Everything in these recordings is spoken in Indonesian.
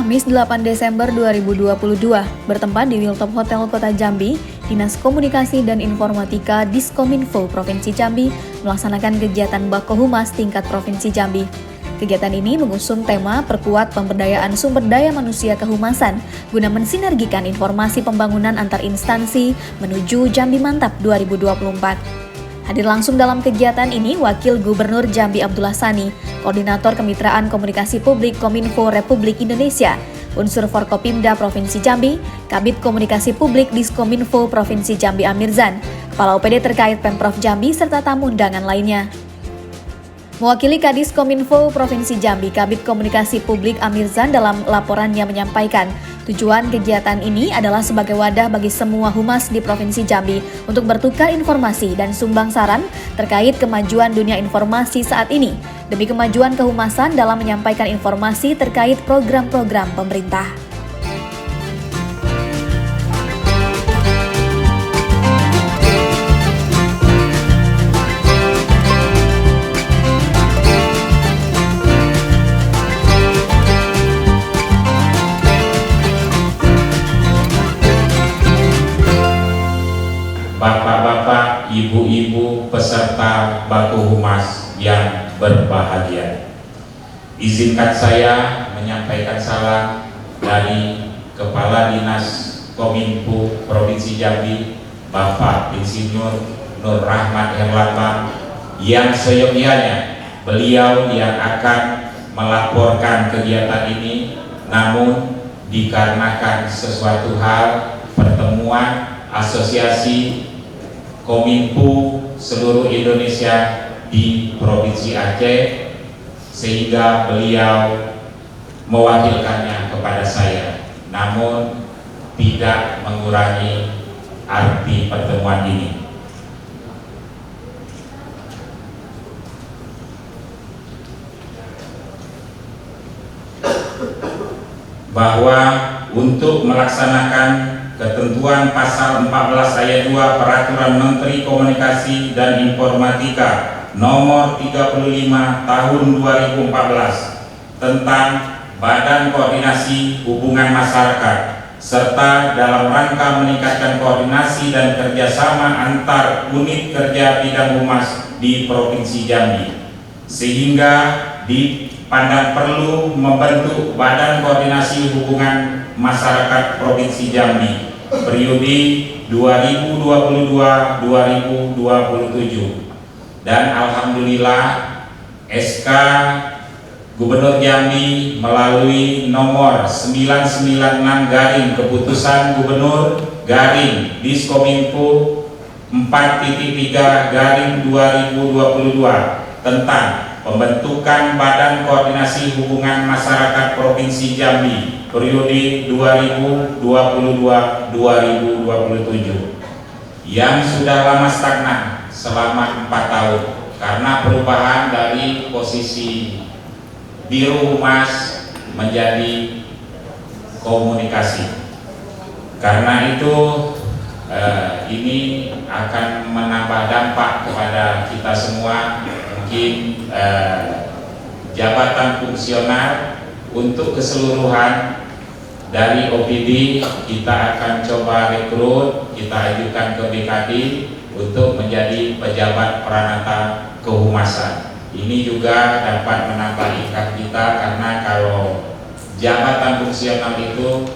Kamis 8 Desember 2022, bertempat di Wiltop Hotel Kota Jambi, Dinas Komunikasi dan Informatika Diskominfo Provinsi Jambi melaksanakan kegiatan Bako Humas tingkat Provinsi Jambi. Kegiatan ini mengusung tema Perkuat Pemberdayaan Sumber Daya Manusia Kehumasan guna mensinergikan informasi pembangunan antar instansi menuju Jambi Mantap 2024. Hadir langsung dalam kegiatan ini Wakil Gubernur Jambi Abdullah Sani, Koordinator Kemitraan Komunikasi Publik Kominfo Republik Indonesia, unsur Forkopimda Provinsi Jambi, Kabid Komunikasi Publik Diskominfo Provinsi Jambi Amirzan, Kepala OPD terkait Pemprov Jambi serta tamu undangan lainnya. Mewakili Kadis Kominfo Provinsi Jambi, Kabid Komunikasi Publik Amirzan dalam laporannya menyampaikan, tujuan kegiatan ini adalah sebagai wadah bagi semua humas di Provinsi Jambi untuk bertukar informasi dan sumbang saran terkait kemajuan dunia informasi saat ini, demi kemajuan kehumasan dalam menyampaikan informasi terkait program-program pemerintah. Bapak-bapak, ibu-ibu, peserta Bako Humas yang berbahagia. Izinkan saya menyampaikan salam dari Kepala Dinas Kominfo Provinsi Jambi, Bapak Insinyur Nur Rahmat Herlambang, yang seyogyanya beliau yang akan melaporkan kegiatan ini, namun dikarenakan sesuatu hal pertemuan asosiasi Kominfo seluruh Indonesia di Provinsi Aceh, sehingga beliau mewakilkannya kepada saya, namun tidak mengurangi arti pertemuan ini. Bahwa untuk melaksanakan ketentuan pasal 14 ayat 2 Peraturan Menteri Komunikasi dan Informatika nomor 35 tahun 2014 tentang Badan Koordinasi Hubungan Masyarakat, serta dalam rangka meningkatkan koordinasi dan kerjasama antar unit kerja bidang humas di Provinsi Jambi, sehingga dipandang perlu membentuk Badan Koordinasi Hubungan Masyarakat Provinsi Jambi periode 2022-2027. Dan alhamdulillah SK Gubernur Jambi melalui nomor 996 garing keputusan Gubernur garing Diskominfo 4.3 garing 2022 tentang pembentukan Badan Koordinasi Hubungan Masyarakat Provinsi Jambi periode 2022-2027 yang sudah lama stagnan selama 4 tahun karena perubahan dari posisi Biro Humas menjadi komunikasi. Karena itu ini akan menambah dampak kepada kita semua. Mungkin jabatan fungsional untuk keseluruhan dari OPD kita akan coba rekrut, kita ajukan ke BKD untuk menjadi pejabat peranata kehumasan. Ini juga dapat menambah income kita, karena kalau jabatan fungsional itu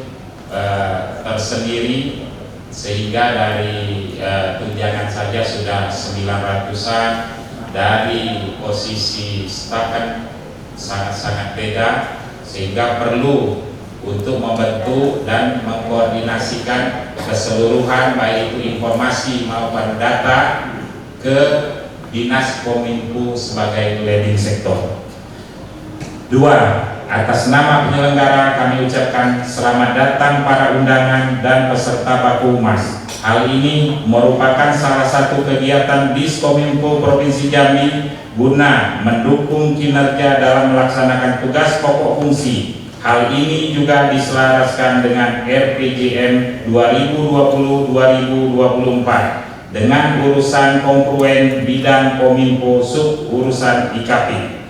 tersendiri, sehingga dari tunjangan saja sudah 900-an, dari posisi staf kan sangat-sangat beda, sehingga perlu untuk membentuk dan mengkoordinasikan keseluruhan baik itu informasi maupun data ke Dinas Kominfo sebagai leading sektor. 2. Atas nama penyelenggara kami ucapkan selamat datang para undangan dan peserta Bako Humas. Hal ini merupakan salah satu kegiatan Diskominfo Provinsi Jambi guna mendukung kinerja dalam melaksanakan tugas pokok fungsi. Hal ini juga diselaraskan dengan RPJM 2020-2024 dengan urusan kongruen bidang Kominfo sub urusan IKP.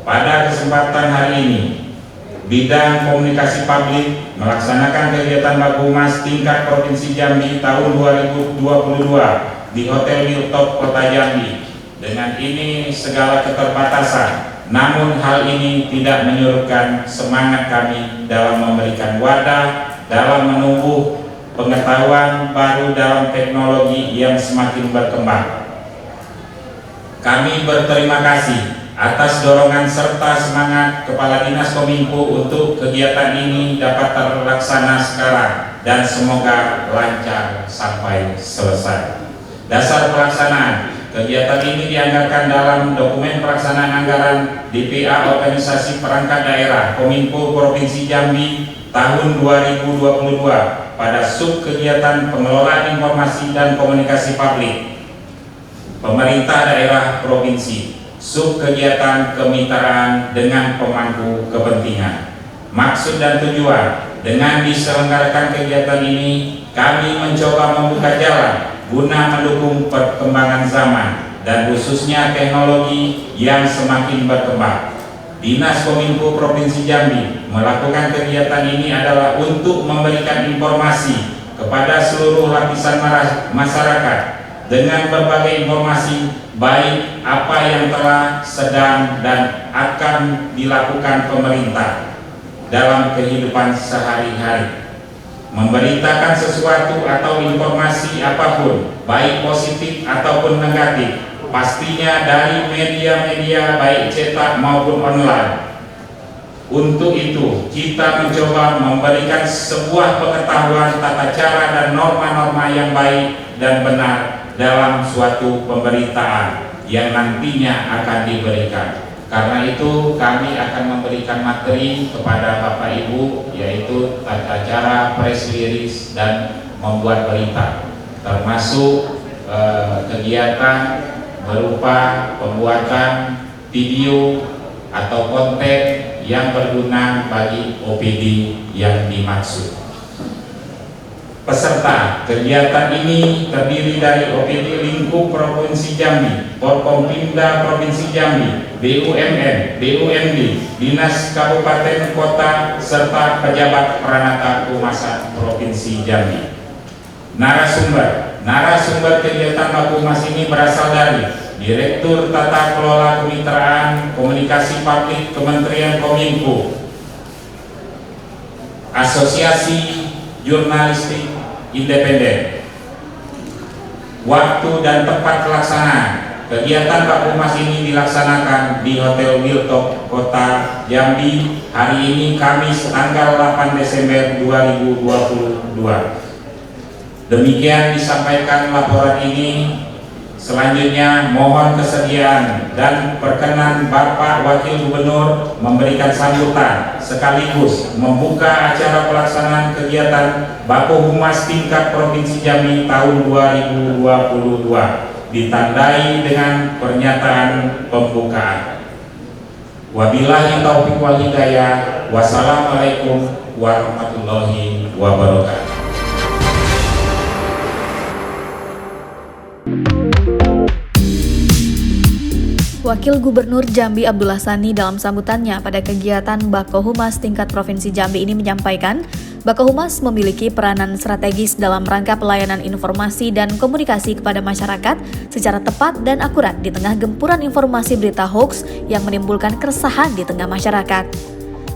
Pada kesempatan hari ini bidang komunikasi publik melaksanakan kegiatan Baku Humas tingkat Provinsi Jambi tahun 2022 di Hotel Hilltop Kota Jambi. Dengan ini segala keterbatasan, namun hal ini tidak menyurutkan semangat kami dalam memberikan wadah dalam menumbuh pengetahuan baru dalam teknologi yang semakin berkembang. Kami berterima kasih atas dorongan serta semangat Kepala Dinas Kominfo untuk kegiatan ini dapat terlaksana sekarang dan semoga lancar sampai selesai. Dasar pelaksanaan kegiatan ini dianggarkan dalam dokumen pelaksanaan anggaran DPA Organisasi Perangkat Daerah Kominfo Provinsi Jambi tahun 2022 pada sub kegiatan pengelolaan informasi dan komunikasi publik pemerintah daerah provinsi, sub kegiatan kemitraan dengan pemangku kepentingan. Maksud dan tujuan dengan diselenggarakan kegiatan ini, kami mencoba membuka jalan guna mendukung perkembangan zaman dan khususnya teknologi yang semakin berkembang. Dinas Kominfo Provinsi Jambi melakukan kegiatan ini adalah untuk memberikan informasi kepada seluruh lapisan masyarakat dengan berbagai informasi baik apa yang telah, sedang, dan akan dilakukan pemerintah dalam kehidupan sehari-hari. Memberitakan sesuatu atau informasi apapun, baik positif ataupun negatif, pastinya dari media-media baik cetak maupun online. Untuk itu, kita mencoba memberikan sebuah pengetahuan tata cara dan norma-norma yang baik dan benar dalam suatu pemberitaan yang nantinya akan diberikan. Karena itu kami akan memberikan materi kepada Bapak Ibu, yaitu tata cara press release dan membuat berita, termasuk kegiatan berupa pembuatan video atau konten yang berguna bagi OPD yang dimaksud. Peserta kegiatan ini terdiri dari OPD lingkup Provinsi Jambi, Forkompimda Provinsi Jambi, BUMN, BUMD, Dinas Kabupaten Kota, serta pejabat peranata kehumasan Provinsi Jambi. Narasumber kegiatan Baku Humas ini berasal dari Direktur Tata Kelola Kemitraan Komunikasi Publik Kementerian Kominfo, Asosiasi Jurnalistik Independen. Waktu dan tempat pelaksanaan kegiatan Baku Humas ini dilaksanakan di Hotel Hilltop Kota Jambi hari ini Kamis tanggal 8 Desember 2022. Demikian disampaikan laporan ini. Selanjutnya mohon kesediaan dan perkenan Bapak Wakil Gubernur memberikan sambutan sekaligus membuka acara pelaksanaan kegiatan Baku Humas tingkat Provinsi Jambi tahun 2022 ditandai dengan pernyataan pembukaan. Wabillahi taufiq wal hidayah. Wassalamualaikum warahmatullahi wabarakatuh. Wakil Gubernur Jambi Abdullah Sani dalam sambutannya pada kegiatan Bako Humas tingkat Provinsi Jambi ini menyampaikan, Bako Humas memiliki peranan strategis dalam rangka pelayanan informasi dan komunikasi kepada masyarakat secara tepat dan akurat di tengah gempuran informasi berita hoax yang menimbulkan keresahan di tengah masyarakat.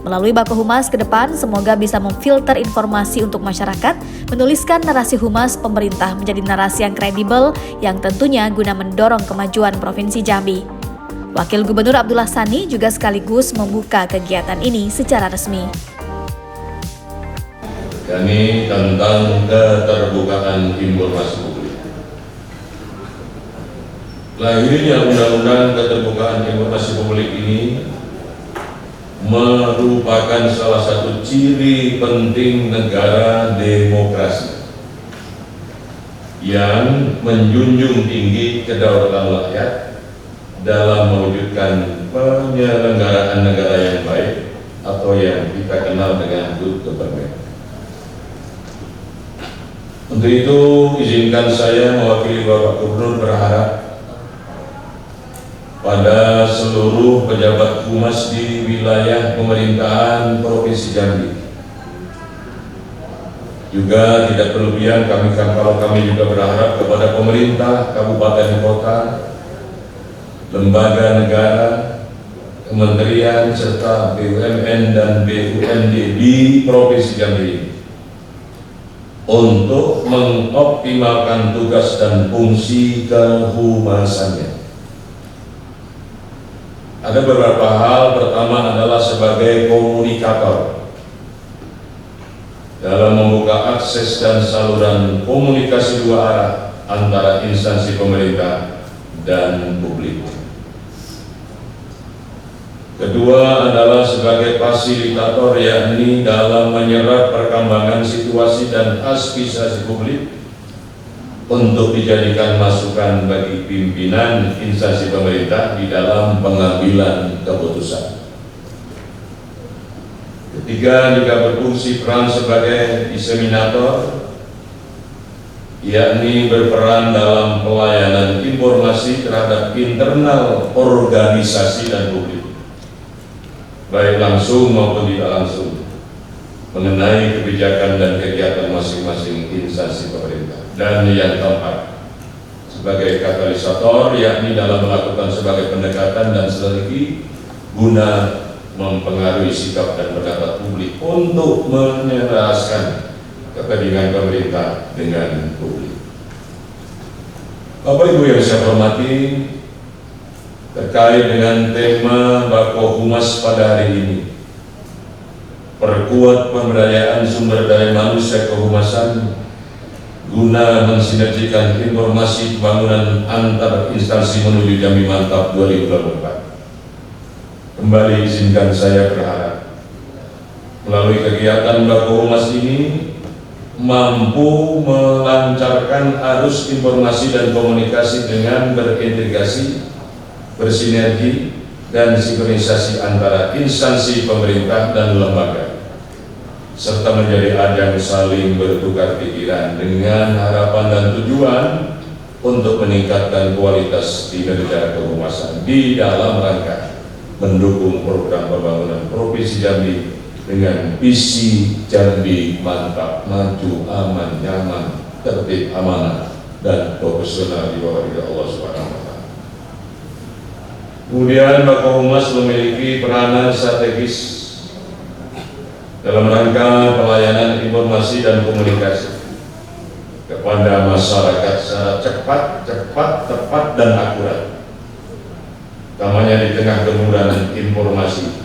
Melalui Bako Humas ke depan, semoga bisa memfilter informasi untuk masyarakat, menuliskan narasi humas pemerintah menjadi narasi yang kredibel yang tentunya guna mendorong kemajuan Provinsi Jambi. Wakil Gubernur Abdullah Sani juga sekaligus membuka kegiatan ini secara resmi. Kami tentang keterbukaan informasi publik. Lahirnya Undang-Undang Keterbukaan Informasi Publik ini merupakan salah satu ciri penting negara demokrasi yang menjunjung tinggi kedaulatan rakyat dalam mewujudkan penyelenggaraan negara yang baik atau yang kita kenal dengan good government. Untuk itu izinkan saya mewakili Bapak Gubernur berharap pada seluruh pejabat humas di wilayah pemerintahan Provinsi Jambi. Juga tidak berlebihan kami juga berharap kepada pemerintah kabupaten kota, lembaga negara, kementerian serta BUMN dan BUMD di Provinsi Jambi ini untuk mengoptimalkan tugas dan fungsi kehumasannya. Ada beberapa hal. Pertama adalah sebagai komunikator dalam membuka akses dan saluran komunikasi dua arah antara instansi pemerintah dan publik. Kedua adalah sebagai fasilitator, yakni dalam menyerap perkembangan situasi dan aspirasi publik untuk dijadikan masukan bagi pimpinan instansi pemerintah di dalam pengambilan keputusan. Ketiga, juga berfungsi peran sebagai diseminator, yakni berperan dalam pelayanan informasi terhadap internal organisasi dan publik, baik langsung maupun tidak langsung, mengenai kebijakan dan kegiatan masing-masing instansi pemerintah. Dan yang keempat, sebagai katalisator, yakni dalam melakukan sebagai pendekatan dan strategi guna mempengaruhi sikap dan pendapat publik untuk menyelaraskan kepentingan pemerintah dengan publik. Bapak Ibu yang saya hormati, terkait dengan tema Bako Humas pada hari ini, perkuat pemberdayaan sumber daya manusia kehumasan guna mensinergikan informasi pembangunan antar instansi menuju Jambi Mantap 2024. Kembali izinkan saya berharap melalui kegiatan Bako Humas ini mampu melancarkan arus informasi dan komunikasi dengan berintegrasi, bersinergi, dan sinkronisasi antara instansi pemerintah dan lembaga, serta menjadi ajang saling bertukar pikiran dengan harapan dan tujuan untuk meningkatkan kualitas kinerja kehumasan di dalam rangka mendukung program pembangunan Provinsi Jambi dengan visi Jambi Mantap, Maju, Aman, Nyaman, Tertib, Amanah, dan profesional di bawah ridha Allah Subhanahu wa Ta'ala. Kemudian Bako Humas memiliki peranan strategis dalam rangka pelayanan informasi dan komunikasi kepada masyarakat secara cepat, tepat, dan akurat. Utamanya di tengah gemuran informasi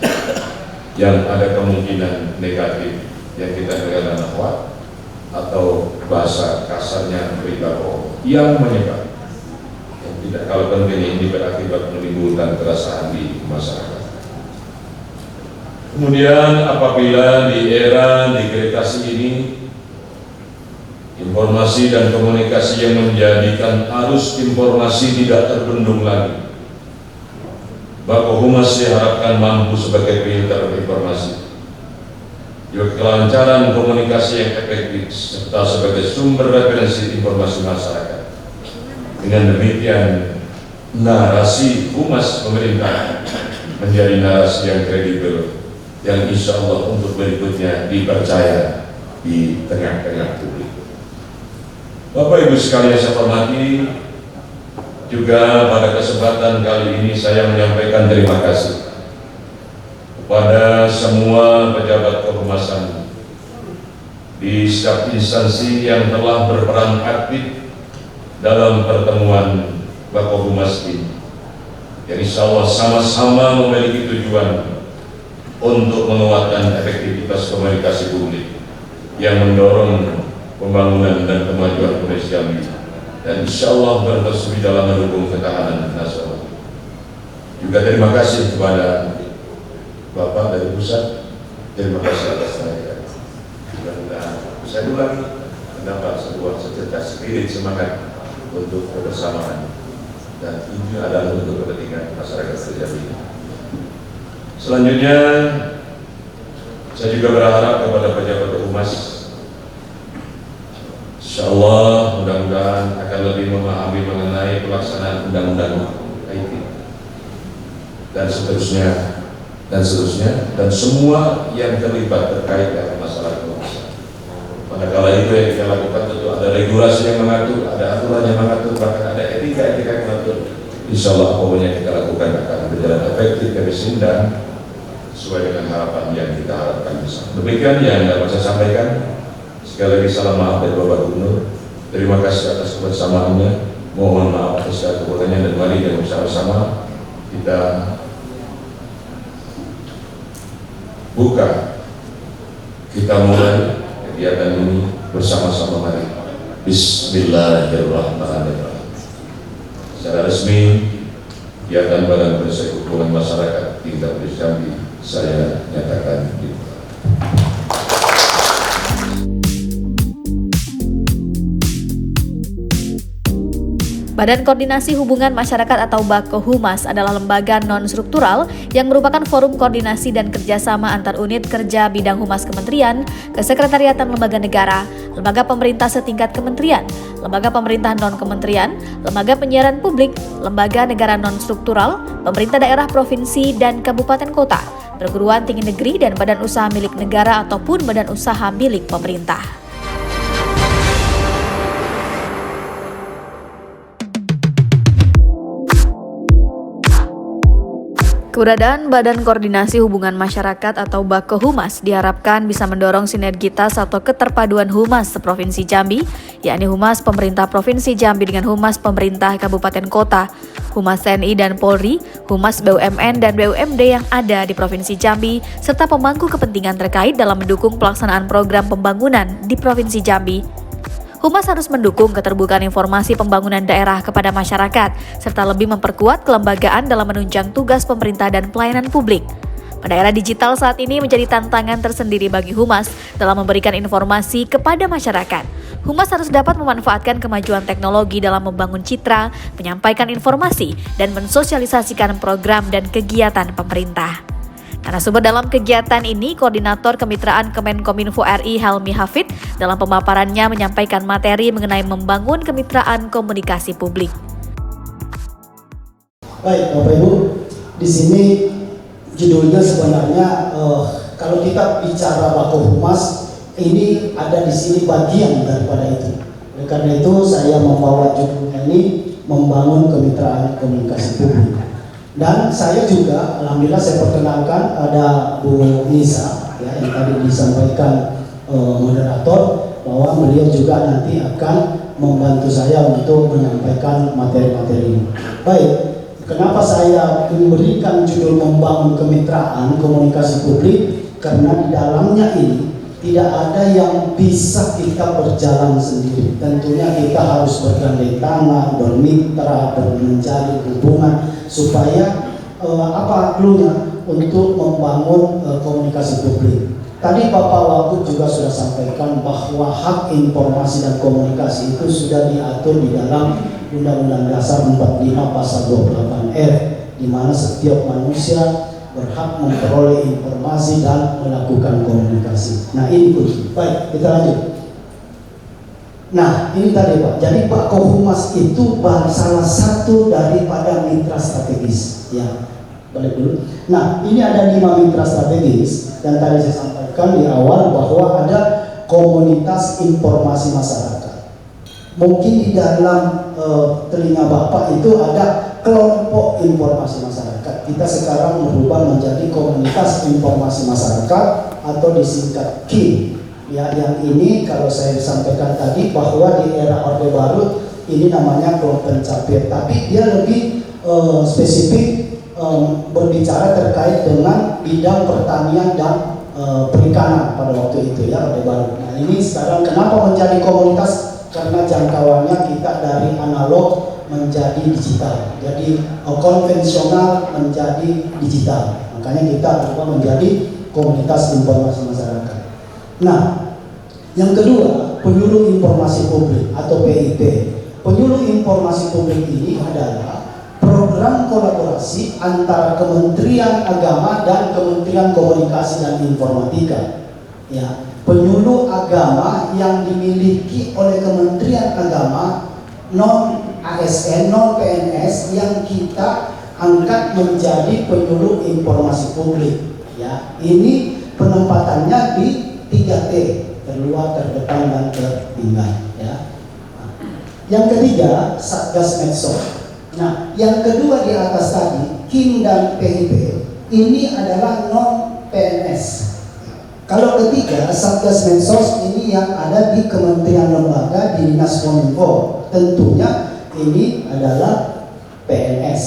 yang ada kemungkinan negatif yang kita kenal hoax atau bahasa kasarnya berita bohong yang menyebar, yang tidak kalah penting ini berakibat menimbulkan keresahan di masyarakat. Kemudian apabila di era digitalisasi ini informasi dan komunikasi yang menjadikan arus informasi tidak terbendung lagi, Bako Humas diharapkan mampu sebagai filter informasi, juga kelancaran komunikasi yang efektif, serta sebagai sumber referensi informasi masyarakat. Dengan demikian, narasi Humas pemerintah menjadi narasi yang kredibel, yang insya Allah untuk berikutnya dipercaya di tengah-tengah publik. Bapak Ibu sekalian saya hormati, juga pada kesempatan kali ini saya menyampaikan terima kasih kepada semua pejabat kehumasan di setiap instansi yang telah berperan aktif dalam pertemuan Bako Humas ini, yang insya Allah sama-sama memiliki tujuan untuk menguatkan efektivitas komunikasi publik yang mendorong pembangunan dan kemajuan Provinsi Jambi, dan insya Allah bertersebut dalam mendukung ketahanan nasional. Juga terima kasih kepada Bapak dari pusat, terima kasih atas tenaga. Mudah-mudahan saya ulangi mendapat sebuah secerca spirit semangat untuk kebersamaan, dan ini adalah untuk kepentingan masyarakat Jambi. Selanjutnya, saya juga berharap kepada pejabat humas, insya Allah mudah-mudahan akan lebih memahami mengenai pelaksanaan undang-undang IT dan seterusnya, dan semua yang terlibat terkait dengan masalah kemanusiaan. Pada kala itu yang kita lakukan tentu ada regulasi yang mengatur, ada aturan yang mengatur, bahkan ada etika yang mengatur. Insya Allah pokoknya kita lakukan akan berjalan efektif, efisien, dan sesuai dengan harapan yang kita harapkan bersama. Demikian yang dapat saya sampaikan. Sekali lagi salam maaf dari Bapak Gubernur. Terima kasih atas kebersamaannya. Mohon maaf atas segala kekurangannya, dan mari dengan bersama-sama kita buka, kita mulai kegiatan ini bersama-sama. Mari. Bismillahirrahmanirrahim. Secara resmi, kegiatan Badan Persekutuan Masyarakat tingkat Provinsi Jambi saya nyatakan dibuka. Badan Koordinasi Hubungan Masyarakat atau BAKO Humas adalah lembaga non-struktural yang merupakan forum koordinasi dan kerjasama antar unit kerja bidang humas kementerian, kesekretariatan lembaga negara, lembaga pemerintah setingkat kementerian, lembaga pemerintah non-kementerian, lembaga penyiaran publik, lembaga negara non-struktural, pemerintah daerah provinsi dan kabupaten kota, perguruan tinggi negeri dan badan usaha milik negara ataupun badan usaha milik pemerintah. Keberadaan Badan Koordinasi Hubungan Masyarakat atau BAKO Humas diharapkan bisa mendorong sinergitas atau keterpaduan Humas Provinsi Jambi, yakni Humas Pemerintah Provinsi Jambi dengan Humas Pemerintah Kabupaten Kota, Humas TNI dan Polri, Humas BUMN dan BUMD yang ada di Provinsi Jambi, serta pemangku kepentingan terkait dalam mendukung pelaksanaan program pembangunan di Provinsi Jambi. Humas harus mendukung keterbukaan informasi pembangunan daerah kepada masyarakat, serta lebih memperkuat kelembagaan dalam menunjang tugas pemerintah dan pelayanan publik. Pada era digital saat ini menjadi tantangan tersendiri bagi Humas dalam memberikan informasi kepada masyarakat. Humas harus dapat memanfaatkan kemajuan teknologi dalam membangun citra, menyampaikan informasi, dan mensosialisasikan program dan kegiatan pemerintah. Narasumber dalam kegiatan ini, Koordinator Kemitraan Kemenkominfo RI Helmi Hafid dalam pemaparannya menyampaikan materi mengenai membangun kemitraan komunikasi publik. Baik, Bapak Ibu, di sini judulnya sebenarnya kalau kita bicara BAKO Humas, ini ada di sini bagian daripada itu. Oleh karena itu saya membawa judulnya ini membangun kemitraan komunikasi publik. Dan saya juga, alhamdulillah saya perkenalkan ada Bu Nisa ya, yang tadi disampaikan moderator, bahwa beliau juga nanti akan membantu saya untuk menyampaikan materi-materi ini. Baik, kenapa saya memberikan judul membangun kemitraan komunikasi publik? Karena di dalamnya ini tidak ada yang bisa kita berjalan sendiri. Tentunya kita harus bergandeng tangan, bermitra, menjalin hubungan supaya apa cluenya untuk membangun komunikasi publik. Tadi Bapak Wagub juga sudah sampaikan bahwa hak informasi dan komunikasi itu sudah diatur di dalam Undang-Undang Dasar 45 Pasal 28R, di mana setiap manusia berhak memperoleh informasi dan melakukan komunikasi. Nah ini pun baik, kita lanjut. Nah ini tadi Pak, jadi BAKO Humas itu salah satu daripada mitra strategis ya, balik dulu. Nah ini ada 5 mitra strategis, dan tadi saya sampaikan di awal bahwa ada komunitas informasi masyarakat. Mungkin di dalam telinga Bapak itu ada kelompok informasi masyarakat. Kita sekarang berubah menjadi komunitas informasi masyarakat atau disingkat KIM. Ya, yang ini kalau saya sampaikan tadi bahwa di era Orde Baru ini namanya kelompok pencapir, tapi dia lebih spesifik berbicara terkait dengan bidang pertanian dan perikanan pada waktu itu ya, Orde Baru. Nah ini sekarang kenapa menjadi komunitas? Karena jangkauannya kita dari analog menjadi digital, jadi konvensional menjadi digital. Makanya kita berubah menjadi komunitas informasi masyarakat. Nah, yang kedua, penyuluh informasi publik atau PIP. Penyuluh informasi publik ini adalah program kolaborasi antara Kementerian Agama dan Kementerian Komunikasi dan Informatika. Ya, penyuluh agama yang dimiliki oleh Kementerian Agama, non ASN, non PNS, yang kita angkat menjadi penyuluh informasi publik. Ya, ini penempatannya di 3T, terluar, terdepan, dan tertinggal. Ya. Yang ketiga, Satgas Medsos. Nah, yang kedua di atas tadi, KIM dan PIP, ini adalah non PNS. Kalau ketiga, Satgas Medsos ini yang ada di kementerian lembaga di Dinas Kominfo, tentunya ini adalah PNS.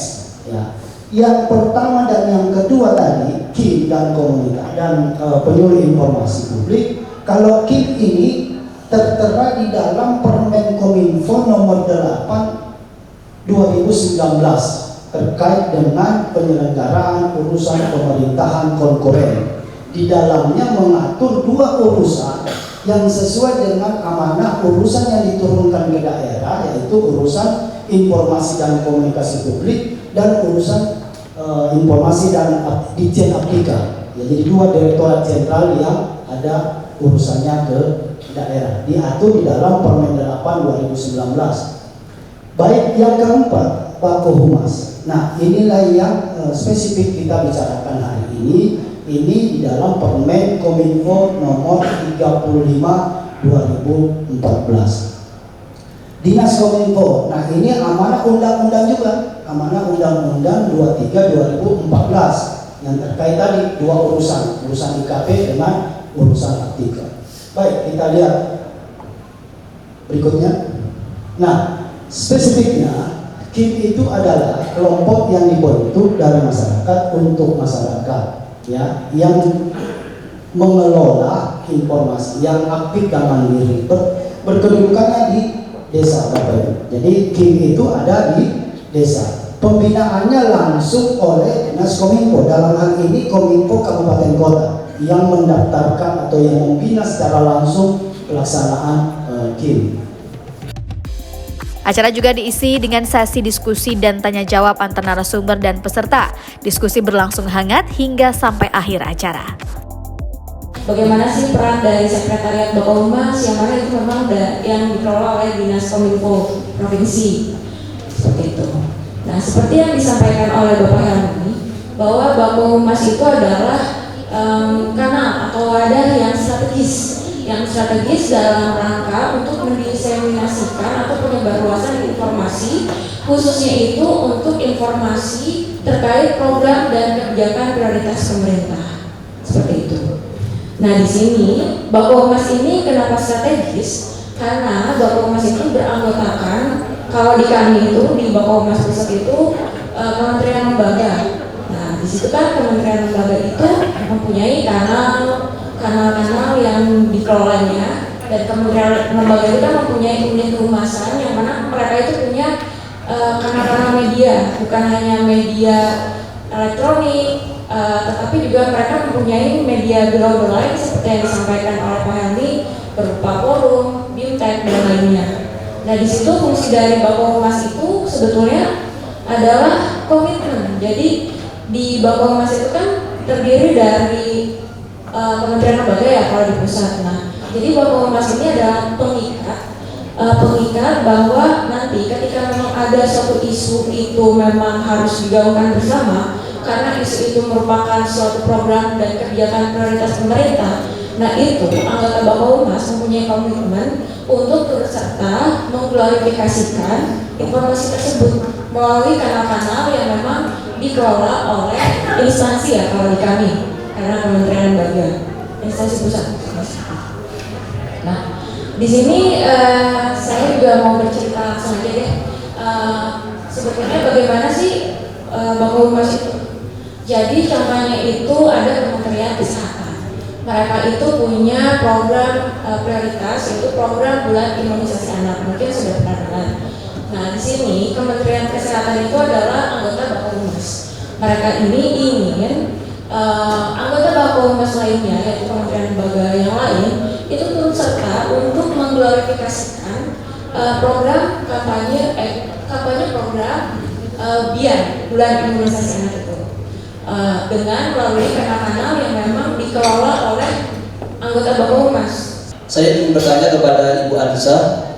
Ya. Yang pertama dan yang kedua tadi, KIM dan komunikasi dan penyuluh informasi publik. Kalau KIM ini tertera di dalam Permen Kominfo nomor 8 2019 terkait dengan penyelenggaraan urusan pemerintahan konkuren. Di dalamnya mengatur 2 urusan yang sesuai dengan amanah urusan yang diturunkan ke daerah, yaitu urusan informasi dan komunikasi publik dan urusan informasi dan Ditjen Aptika. Ya, jadi 2 direktorat jenderal yang ada urusannya ke daerah, diatur di dalam Permen 8 2019. Baik, yang keempat, Bako Humas. Nah, inilah yang spesifik kita bicarakan hari ini. Ini di dalam Permen Kominfo nomor 35 2014. Dinas Kominfo. Nah, ini amanah undang-undang juga, amanah Undang-Undang 23 2014 yang terkait tadi 2 urusan IKP dengan urusan Aptika. Baik, kita lihat berikutnya. Nah, spesifiknya KIM itu adalah kelompok yang dibentuk dari masyarakat untuk masyarakat, ya, yang mengelola informasi, yang aktif dan mandiri, berkedudukannya di desa, Bapak Ibu. Jadi KIM itu ada di desa. Pembinaannya langsung oleh Dinas Kominfo, dalam hal ini Kominfo Kabupaten Kota yang mendaftarkan atau yang membina secara langsung pelaksanaan KIM. Acara juga diisi dengan sesi diskusi dan tanya jawab antar narasumber dan peserta. Diskusi berlangsung hangat hingga sampai akhir acara. Bagaimana sih peran dari Sekretariat Bako Humas yang mana itu memang yang dikelola oleh Dinas Kominfo Provinsi, seperti itu. Nah, seperti yang disampaikan oleh Bapak Helmi, bahwa Bako Humas itu adalah kanal atau wadah yang strategis dalam rangka untuk mendiseminasikan atau penyebarluasan informasi, khususnya itu untuk informasi terkait program dan kebijakan prioritas pemerintah, seperti itu. Nah, di sini Bako Humas ini kenapa strategis? Karena Bako Humas itu beranggotakan, kalau di kami itu di Bako Humas Pusat itu kementerian lembaga. Nah, di situ kan kementerian lembaga itu mempunyai kanal yang dikelolanya, dan kementerian lembaga itu kan mempunyai unit kehumasan yang mana mereka itu punya kanal-kanal media, bukan hanya media elektronik, tetapi juga mereka mempunyai media global lain seperti yang disampaikan oleh Pak Helmi berupa forum, biotek, dan lainnya. Nah, di situ fungsi dari Bako Humas itu sebetulnya adalah komitmen. Jadi di Bako Humas itu kan terdiri dari kementerian lembaga ya kalau di pusat. Nah, jadi Bako Humas ini adalah pengikat bahwa nanti ketika memang ada suatu isu itu memang harus digaungkan bersama, karena isu itu merupakan suatu program dan kebijakan prioritas pemerintah. Nah, itu anggota Bako Humas mempunyai komitmen untuk turut serta mengklarifikasikan informasi tersebut melalui kanal-kanal yang memang dikelola oleh instansi ya kalau di kami, karena kementerian lembaga, instansi pusat. Nah, di sini saya juga mau bercerita langsung aja deh. Sebetulnya bagaimana sih Bako Humas itu? Jadi contohnya itu ada Kementerian Kesehatan. Mereka itu punya program prioritas, yaitu program bulan imunisasi anak. Mungkin sudah pernah dengar. Nah, di sini Kementerian Kesehatan itu adalah anggota Bako Humas. Mereka ini ingin anggota Bako Humas lainnya, yaitu kementerian lembaga yang lain, itu turut serta untuk mengglorifikasikan program kampanye program BIAN, bulan imunisasi anak itu, dengan melalui kanal-kanal yang memang dikelola oleh anggota Bako Humas. Saya ingin bertanya kepada Ibu Adisa,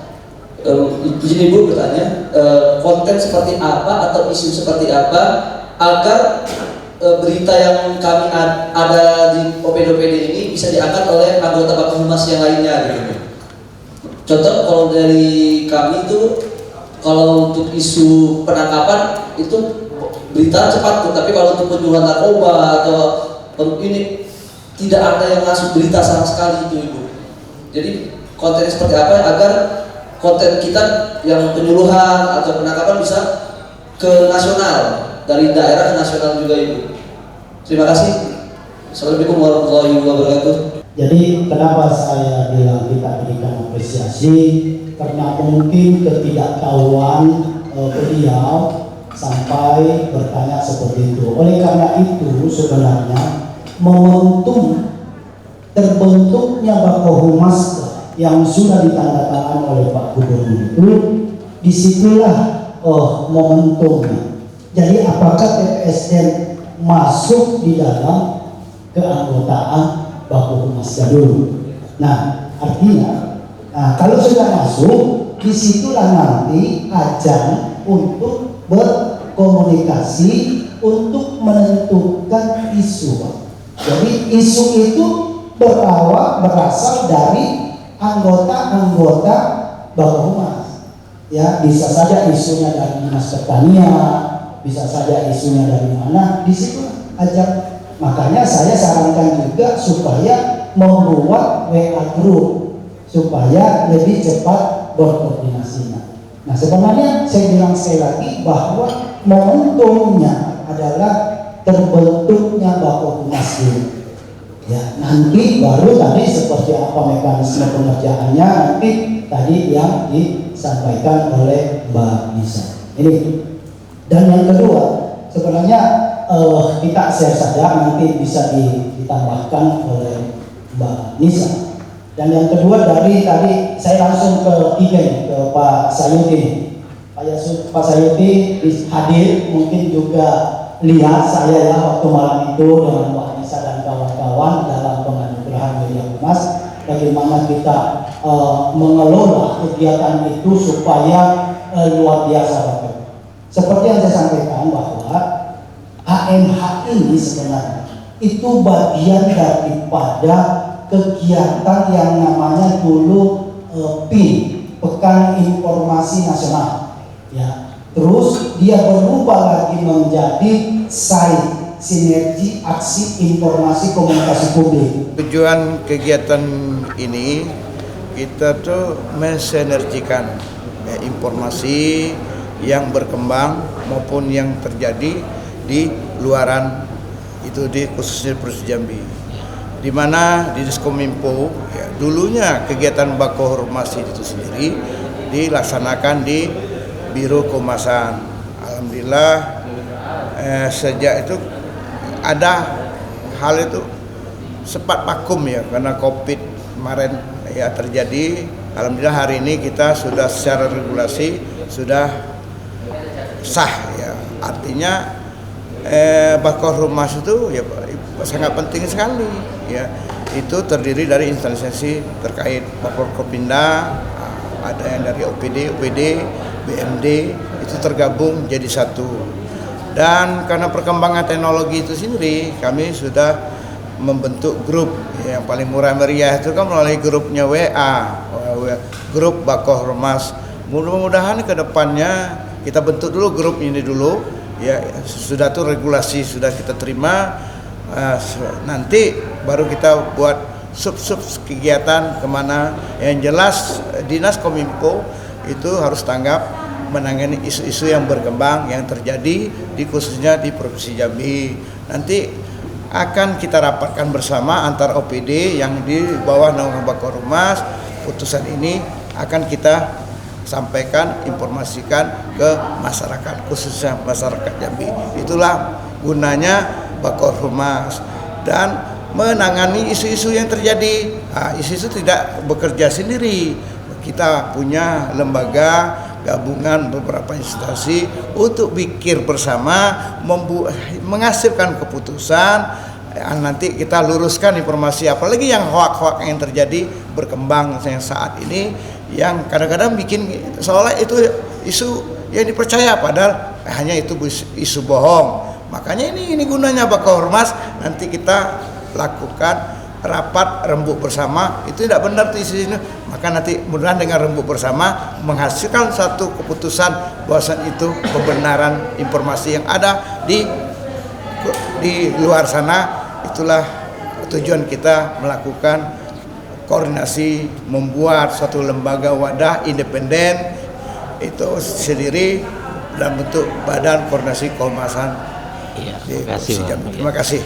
izin Ibu bertanya, konten seperti apa atau isu seperti apa agar berita yang kami ada di OPD-OPD ini bisa diangkat oleh anggota Bakohumas yang lainnya gitu. Contoh kalau dari kami itu, kalau untuk isu penangkapan itu berita cepat tuh, tapi kalau untuk penjualan narkoba atau ini tidak ada yang masuk berita sama sekali itu Ibu. Jadi konten seperti apa agar konten kita yang penyuluhan atau penangkapan bisa ke nasional, dari daerah ke nasional juga Ibu. Terima kasih. Assalamualaikum warahmatullahi wabarakatuh. Jadi kenapa saya bilang kita berikan apresiasi, karena mungkin ketidaktahuan beliau sampai bertanya seperti itu. Oleh karena itu sebenarnya momentum terbentuknya Bakohumas yang sudah ditandatangani oleh Pak Gubernur itu, disitulah momentumnya. Jadi apakah TPSN masuk di dalam keanggotaan Bakohumas dulu? Nah, artinya, kalau sudah masuk, disitulah nanti ajang untuk berkomunikasi untuk menentukan isu. Jadi isu itu berasal dari anggota-anggota Bakohumas. Ya, bisa saja isunya dari Dinas Pertanian, bisa saja isunya dari mana, di situ ajak. Makanya saya sarankan juga supaya membuat WA group supaya lebih cepat berkoordinasinya. Nah, sebenarnya saya bilang sekali lagi bahwa momentumnya adalah terbentuknya Bakohumas dulu. Ya, nanti baru tadi seperti apa mekanisme pengerjaannya nanti tadi yang disampaikan oleh Mbak Nisa. Ini. Dan yang kedua, sebenarnya kita share saja, nanti bisa ditambahkan oleh Mbak Nisa. Dan yang kedua dari tadi saya langsung ke ke Pak Sayuti. Pak Sayuti hadir, mungkin juga lihat saya ya waktu malam itu dengan Mbak Nisa dan kawan-kawan dalam penganugerahan Media Humas, bagaimana kita mengelola kegiatan itu supaya luar biasa Bapak. Seperti yang saya sampaikan bahwa AMH ini sebenarnya itu bagian daripada kegiatan yang namanya dulu PIN, Pekan Informasi Nasional. Ya, terus dia berubah lagi menjadi SAI, Sinergi Aksi Informasi Komunikasi Publik. Tujuan kegiatan ini kita tuh mensinergikan informasi yang berkembang maupun yang terjadi di luaran itu, di khususnya Provinsi Jambi, di mana di Diskominfo ya, dulunya kegiatan Bakohumas itu sendiri dilaksanakan di Biro Kehumasan. Alhamdulillah sejak itu ada hal itu sempat vakum ya karena Covid kemarin ya terjadi. Alhamdulillah hari ini kita sudah secara regulasi sudah sah ya, artinya Bakohumas itu ya sangat penting sekali ya. Itu terdiri dari instansi terkait Forkopimda, ada yang dari OPD, BMD, itu tergabung jadi satu. Dan karena perkembangan teknologi itu sendiri, kami sudah membentuk grup yang paling murah meriah itu kan melalui grupnya WA, grup Bakohumas. Mudah-mudahan ke depannya kita bentuk dulu grup ini dulu ya, sudah tuh regulasi sudah kita terima, nanti baru kita buat sub kegiatan kemana. Yang jelas Dinas Kominfo itu harus tanggap menangani isu-isu yang berkembang yang terjadi di khususnya di Provinsi Jambi. Nanti akan kita rapatkan bersama antar OPD yang di bawah naungan Bakohumas. Putusan ini akan kita sampaikan, informasikan ke masyarakat, khususnya masyarakat Jambi. Itulah gunanya Bakohumas, dan menangani isu-isu yang terjadi. Isu-isu tidak bekerja sendiri, kita punya lembaga gabungan beberapa instansi untuk pikir bersama, menghasilkan keputusan. Nanti kita luruskan informasi, apalagi yang hoak-hoak yang terjadi berkembang yang saat ini, yang kadang-kadang bikin seolah itu isu yang dipercaya, padahal hanya itu isu bohong. Makanya ini gunanya Bakahormas, nanti kita lakukan rapat rembuk bersama. Itu tidak benar di sini, maka nanti mudah-mudahan dengan rembuk bersama menghasilkan satu keputusan bahwasan itu kebenaran informasi yang ada di luar sana. Itulah tujuan kita melakukan koordinasi, membuat suatu lembaga wadah independen itu sendiri dalam bentuk Badan Koordinasi Kehumasan. Iya, terima kasih. Terima kasih.